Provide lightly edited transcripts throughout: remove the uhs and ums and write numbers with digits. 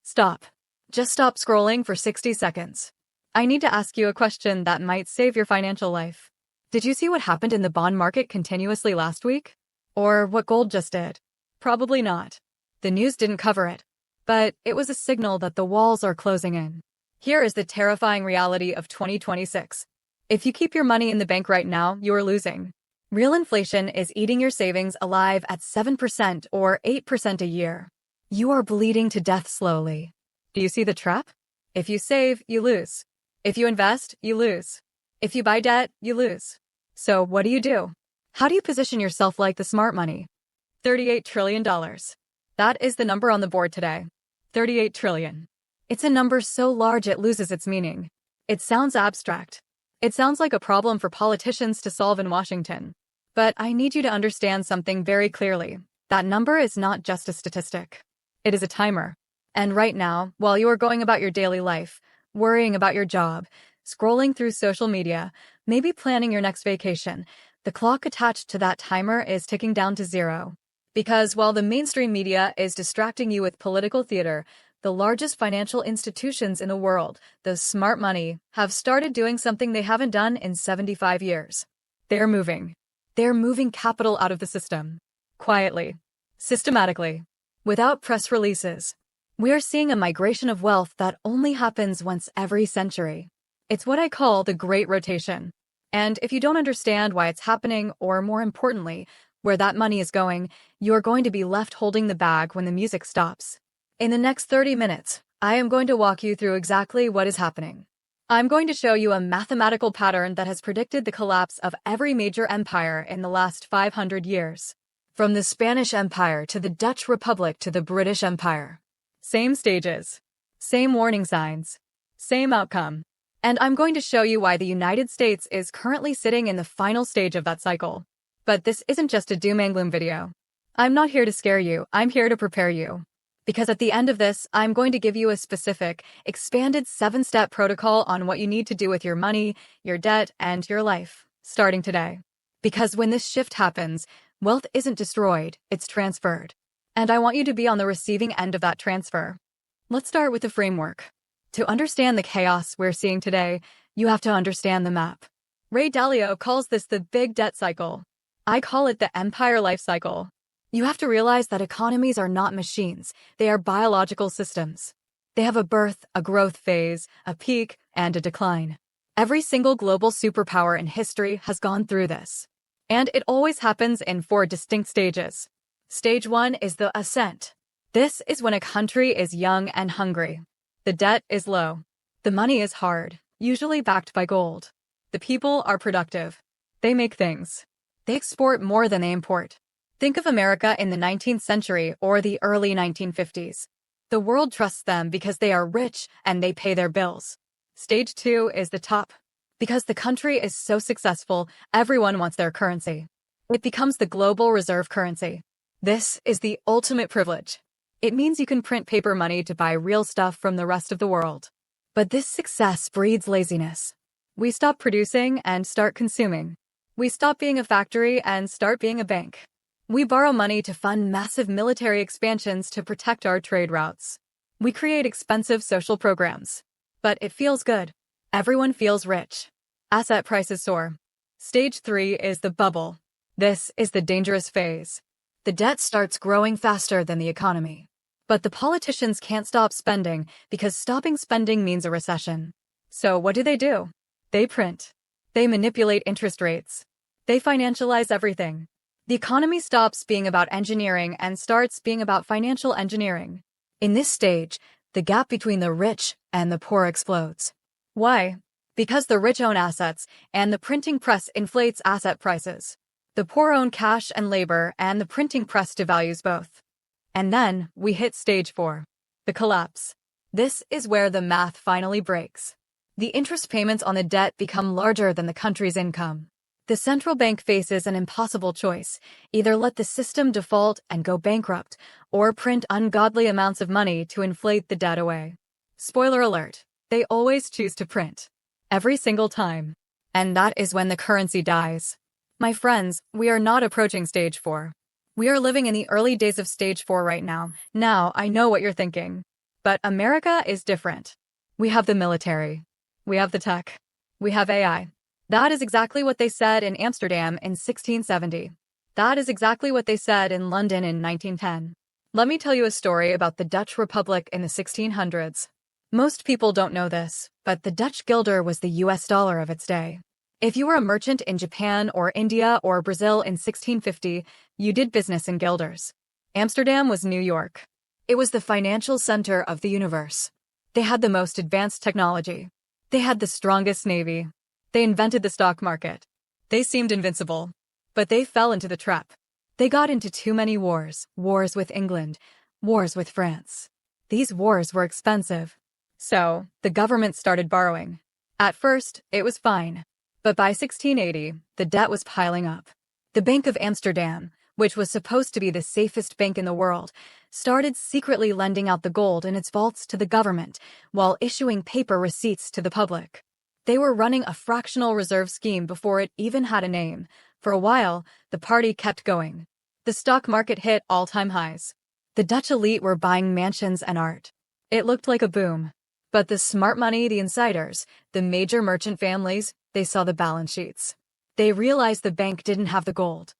Stop. Just stop scrolling for 60 seconds. I need to ask you a question that might save your financial life. Did you see what happened in the bond market continuously last week? Or what gold just did? Probably not. The news didn't cover it. But it was a signal that the walls are closing in. Here is the terrifying reality of 2026. If you keep your money in the bank right now, you are losing. Real inflation is eating your savings alive at 7% or 8% a year. You are bleeding to death slowly. Do you see the trap? If you save, you lose. If you invest, you lose. If you buy debt, you lose. So what do? How do you position yourself like the smart money? $38 trillion. That is the number on the board today. 38 trillion. It's a number so large it loses its meaning. It sounds abstract. It sounds like a problem for politicians to solve in Washington. But I need you to understand something very clearly. That number is not just a statistic. It is a timer. And right now, while you are going about your daily life, worrying about your job, scrolling through social media, maybe planning your next vacation, the clock attached to that timer is ticking down to zero. Because while the mainstream media is distracting you with political theater, the largest financial institutions in the world, the smart money, have started doing something they haven't done in 75 years. They're moving. They're moving capital out of the system. Quietly. Systematically. Without press releases. We're seeing a migration of wealth that only happens once every century. It's what I call the Great Rotation. And if you don't understand why it's happening, or more importantly, where that money is going, you're going to be left holding the bag when the music stops. In the next 30 minutes, I am going to walk you through exactly what is happening. I'm going to show you a mathematical pattern that has predicted the collapse of every major empire in the last 500 years. From the Spanish Empire to the Dutch Republic to the British Empire. Same stages. Same warning signs. Same outcome. And I'm going to show you why the United States is currently sitting in the final stage of that cycle. But this isn't just a doom and gloom video. I'm not here to scare you, I'm here to prepare you. Because at the end of this, I'm going to give you a specific, expanded 7-step protocol on what you need to do with your money, your debt, and your life, starting today. Because when this shift happens, wealth isn't destroyed, it's transferred. And I want you to be on the receiving end of that transfer. Let's start with the framework. To understand the chaos we're seeing today, you have to understand the map. Ray Dalio calls this the big debt cycle. I call it the empire life cycle. You have to realize that economies are not machines, they are biological systems. They have a birth, a growth phase, a peak, and a decline. Every single global superpower in history has gone through this. And it always happens in 4 distinct stages. Stage 1 is the ascent. This is when a country is young and hungry. The debt is low. The money is hard, usually backed by gold. The people are productive. They make things. They export more than they import. Think of America in the 19th century or the early 1950s. The world trusts them because they are rich and they pay their bills. Stage 2 is the top. Because the country is so successful, everyone wants their currency. It becomes the global reserve currency. This is the ultimate privilege. It means you can print paper money to buy real stuff from the rest of the world. But this success breeds laziness. We stop producing and start consuming. We stop being a factory and start being a bank. We borrow money to fund massive military expansions to protect our trade routes. We create expensive social programs. But it feels good. Everyone feels rich. Asset prices soar. Stage 3 is the bubble. This is the dangerous phase. The debt starts growing faster than the economy. But the politicians can't stop spending because stopping spending means a recession. So what do? They print. They manipulate interest rates. They financialize everything. The economy stops being about engineering and starts being about financial engineering. In this stage, the gap between the rich and the poor explodes. Why? Because the rich own assets, and the printing press inflates asset prices. The poor own cash and labor, and the printing press devalues both. And then, we hit stage 4. The collapse. This is where the math finally breaks. The interest payments on the debt become larger than the country's income. The central bank faces an impossible choice: either let the system default and go bankrupt, or print ungodly amounts of money to inflate the debt away. Spoiler alert, they always choose to print. Every single time. And that is when the currency dies. My friends, we are not approaching stage 4. We are living in the early days of stage 4 right now. Now, I know what you're thinking. But America is different. We have the military. We have the tech. We have AI. That is exactly what they said in Amsterdam in 1670. That is exactly what they said in London in 1910. Let me tell you a story about the Dutch Republic in the 1600s. Most people don't know this, but the Dutch guilder was the US dollar of its day. If you were a merchant in Japan or India or Brazil in 1650, you did business in guilders. Amsterdam was New York. It was the financial center of the universe. They had the most advanced technology. They had the strongest navy. They invented the stock market. They seemed invincible. But they fell into the trap. They got into too many wars, wars with England, wars with France. These wars were expensive. So, the government started borrowing. At first, it was fine. But by 1680, the debt was piling up. The Bank of Amsterdam, which was supposed to be the safest bank in the world, started secretly lending out the gold in its vaults to the government while issuing paper receipts to the public. They were running a fractional reserve scheme before it even had a name. For a while, the party kept going. The stock market hit all-time highs. The Dutch elite were buying mansions and art. It looked like a boom. But the smart money, the insiders, the major merchant families, they saw the balance sheets. They realized the bank didn't have the gold.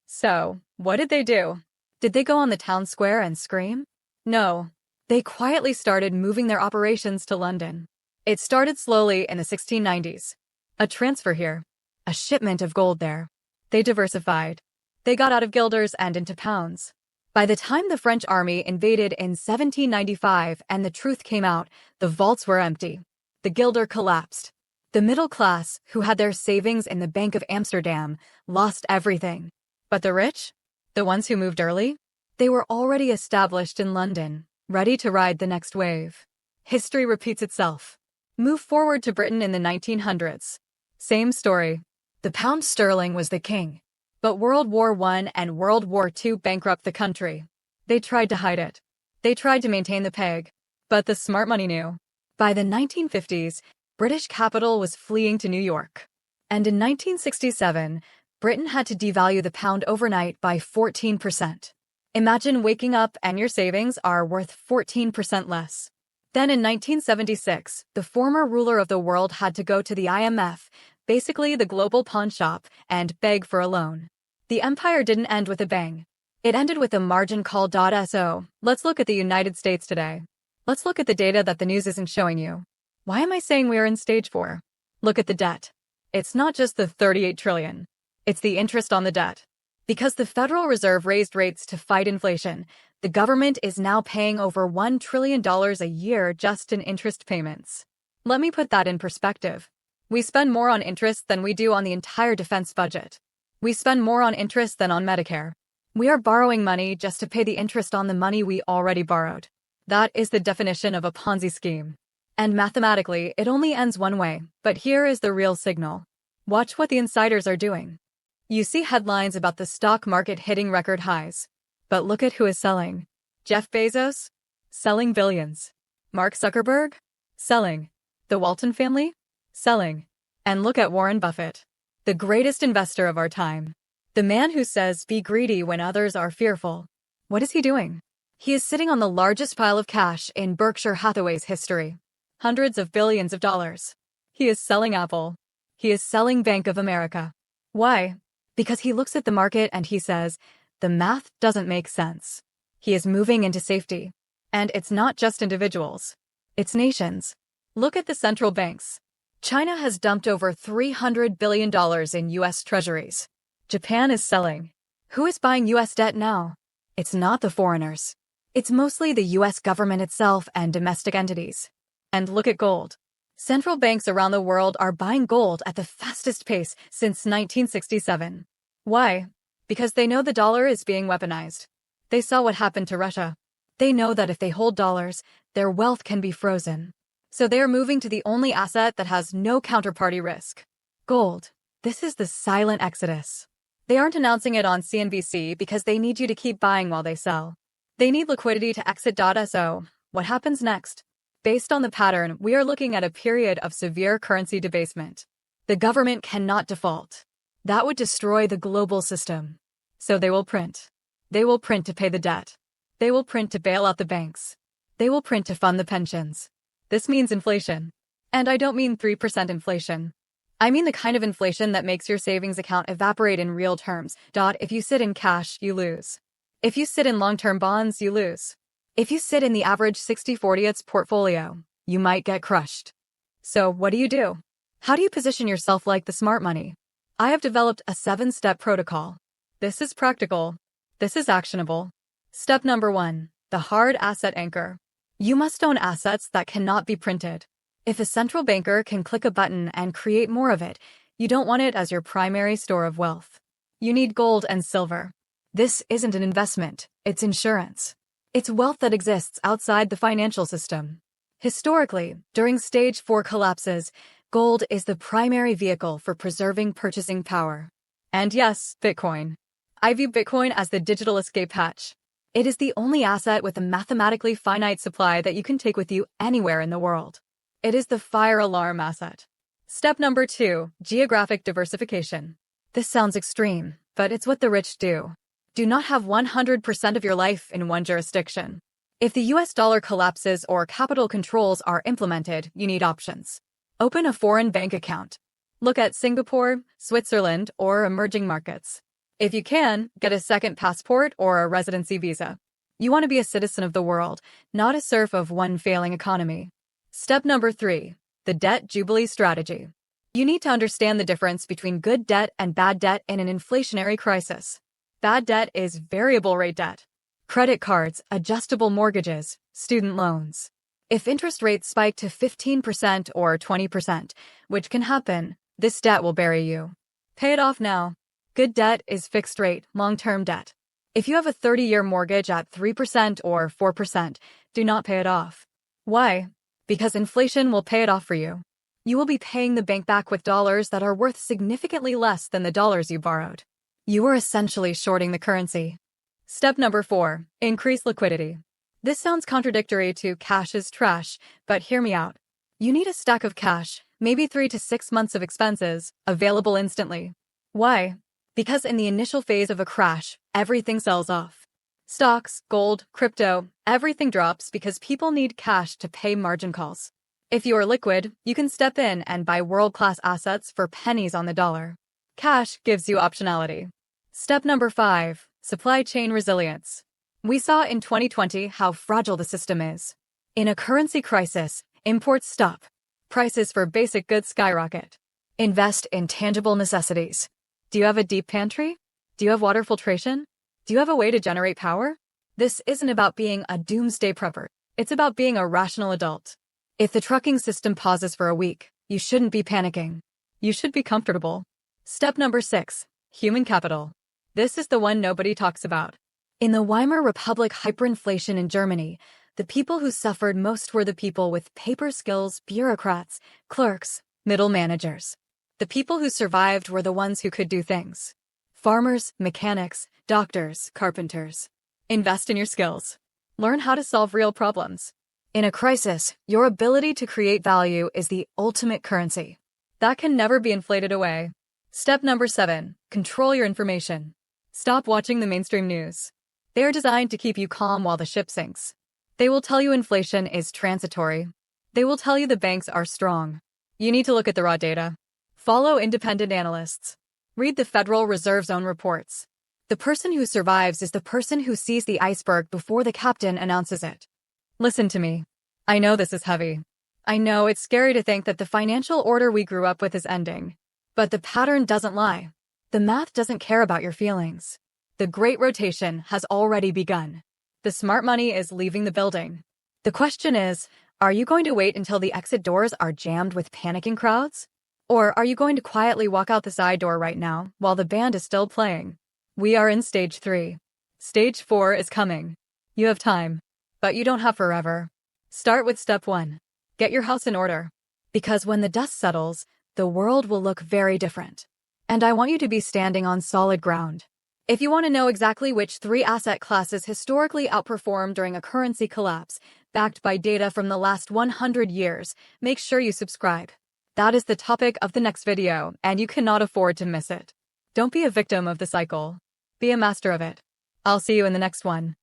So, what did they do? Did they go on the town square and scream? No. They quietly started moving their operations to London. It started slowly in the 1690s. A transfer here. A shipment of gold there. They diversified. They got out of guilders and into pounds. By the time the French army invaded in 1795 and the truth came out, the vaults were empty. The guilder collapsed. The middle class, who had their savings in the Bank of Amsterdam, lost everything. But the rich? The ones who moved early? They were already established in London, ready to ride the next wave. History repeats itself. Move forward to Britain in the 1900s. Same story. The pound sterling was the king. But World War I and World War II bankrupt the country. They tried to hide it. They tried to maintain the peg. But the smart money knew. By the 1950s, British capital was fleeing to New York. And in 1967, Britain had to devalue the pound overnight by 14%. Imagine waking up and your savings are worth 14% less. Then in 1976, the former ruler of the world had to go to the IMF, basically the global pawn shop, and beg for a loan. The empire didn't end with a bang. It ended with a margin call. So, let's look at the United States today. Let's look at the data that the news isn't showing you. Why am I saying we are in stage 4? Look at the debt. It's not just the 38 trillion. It's the interest on the debt. Because the Federal Reserve raised rates to fight inflation, the government is now paying over $1 trillion a year just in interest payments. Let me put that in perspective. We spend more on interest than we do on the entire defense budget. We spend more on interest than on Medicare. We are borrowing money just to pay the interest on the money we already borrowed. That is the definition of a Ponzi scheme. And mathematically, it only ends one way, but here is the real signal. Watch what the insiders are doing. You see headlines about the stock market hitting record highs. But look at who is selling. Jeff Bezos? Selling billions. Mark Zuckerberg? Selling. The Walton family? Selling. And look at Warren Buffett, the greatest investor of our time. The man who says be greedy when others are fearful. What is he doing? He is sitting on the largest pile of cash in Berkshire Hathaway's history. Hundreds of billions of dollars. He is selling Apple. He is selling Bank of America. Why? Because he looks at the market and he says, the math doesn't make sense. He is moving into safety. And it's not just individuals. It's nations. Look at the central banks. China has dumped over $300 billion in U.S. treasuries. Japan is selling. Who is buying U.S. debt now? It's not the foreigners. It's mostly the U.S. government itself and domestic entities. And look at gold. Central banks around the world are buying gold at the fastest pace since 1967. Why? Because they know the dollar is being weaponized. They saw what happened to Russia. They know that if they hold dollars, their wealth can be frozen. So they are moving to the only asset that has no counterparty risk. Gold. This is the silent exodus. They aren't announcing it on CNBC because they need you to keep buying while they sell. They need liquidity to exit. So, what happens next? Based on the pattern, we are looking at a period of severe currency debasement. The government cannot default. That would destroy the global system. So they will print. They will print to pay the debt. They will print to bail out the banks. They will print to fund the pensions. This means inflation. And I don't mean 3% inflation. I mean the kind of inflation that makes your savings account evaporate in real terms. If you sit in cash, you lose. If you sit in long-term bonds, you lose. If you sit in the average 60/40 portfolio, you might get crushed. So what do? How do you position yourself like the smart money? I have developed a 7-step protocol. This is practical. This is actionable. Step number 1, the hard asset anchor. You must own assets that cannot be printed. If a central banker can click a button and create more of it, you don't want it as your primary store of wealth. You need gold and silver. This isn't an investment, it's insurance. It's wealth that exists outside the financial system. Historically, during stage 4 collapses, gold is the primary vehicle for preserving purchasing power. And yes, Bitcoin. I view Bitcoin as the digital escape hatch. It is the only asset with a mathematically finite supply that you can take with you anywhere in the world. It is the fire alarm asset. Step number 2, geographic diversification. This sounds extreme, but it's what the rich do. Do not have 100% of your life in one jurisdiction. If the US dollar collapses or capital controls are implemented, you need options. Open a foreign bank account. Look at Singapore, Switzerland, or emerging markets. If you can, get a second passport or a residency visa. You want to be a citizen of the world, not a serf of one failing economy. Step number 3, the debt jubilee strategy. You need to understand the difference between good debt and bad debt in an inflationary crisis. Bad debt is variable rate debt. Credit cards, adjustable mortgages, student loans. If interest rates spike to 15% or 20%, which can happen, this debt will bury you. Pay it off now. Good debt is fixed rate, long-term debt. If you have a 30-year mortgage at 3% or 4%, do not pay it off. Why? Because inflation will pay it off for you. You will be paying the bank back with dollars that are worth significantly less than the dollars you borrowed. You are essentially shorting the currency. Step number 4, increase liquidity. This sounds contradictory to cash is trash, but hear me out. You need a stack of cash, maybe 3 to 6 months of expenses, available instantly. Why? Because in the initial phase of a crash, everything sells off. Stocks, gold, crypto, everything drops because people need cash to pay margin calls. If you are liquid, you can step in and buy world-class assets for pennies on the dollar. Cash gives you optionality. Step number 5, supply chain resilience. We saw in 2020 how fragile the system is. In a currency crisis, imports stop. Prices for basic goods skyrocket. Invest in tangible necessities. Do you have a deep pantry? Do you have water filtration? Do you have a way to generate power? This isn't about being a doomsday prepper. It's about being a rational adult. If the trucking system pauses for a week, you shouldn't be panicking. You should be comfortable. Step number 6, human capital. This is the one nobody talks about. In the Weimar Republic hyperinflation in Germany, the people who suffered most were the people with paper skills, bureaucrats, clerks, middle managers. The people who survived were the ones who could do things. Farmers, mechanics, doctors, carpenters. Invest in your skills. Learn how to solve real problems. In a crisis, your ability to create value is the ultimate currency. That can never be inflated away. Step number 7, control your information. Stop watching the mainstream news. They are designed to keep you calm while the ship sinks. They will tell you inflation is transitory. They will tell you the banks are strong. You need to look at the raw data. Follow independent analysts. Read the Federal Reserve's own reports. The person who survives is the person who sees the iceberg before the captain announces it. Listen to me. I know this is heavy. I know it's scary to think that the financial order we grew up with is ending. But the pattern doesn't lie. The math doesn't care about your feelings. The Great Rotation has already begun. The smart money is leaving the building. The question is, are you going to wait until the exit doors are jammed with panicking crowds? Or are you going to quietly walk out the side door right now while the band is still playing? We are in stage 3. Stage 4 is coming. You have time, but you don't have forever. Start with step 1. Get your house in order. Because when the dust settles, the world will look very different. And I want you to be standing on solid ground. If you want to know exactly which 3 asset classes historically outperformed during a currency collapse, backed by data from the last 100 years, make sure you subscribe. That is the topic of the next video, and you cannot afford to miss it. Don't be a victim of the cycle. Be a master of it. I'll see you in the next one.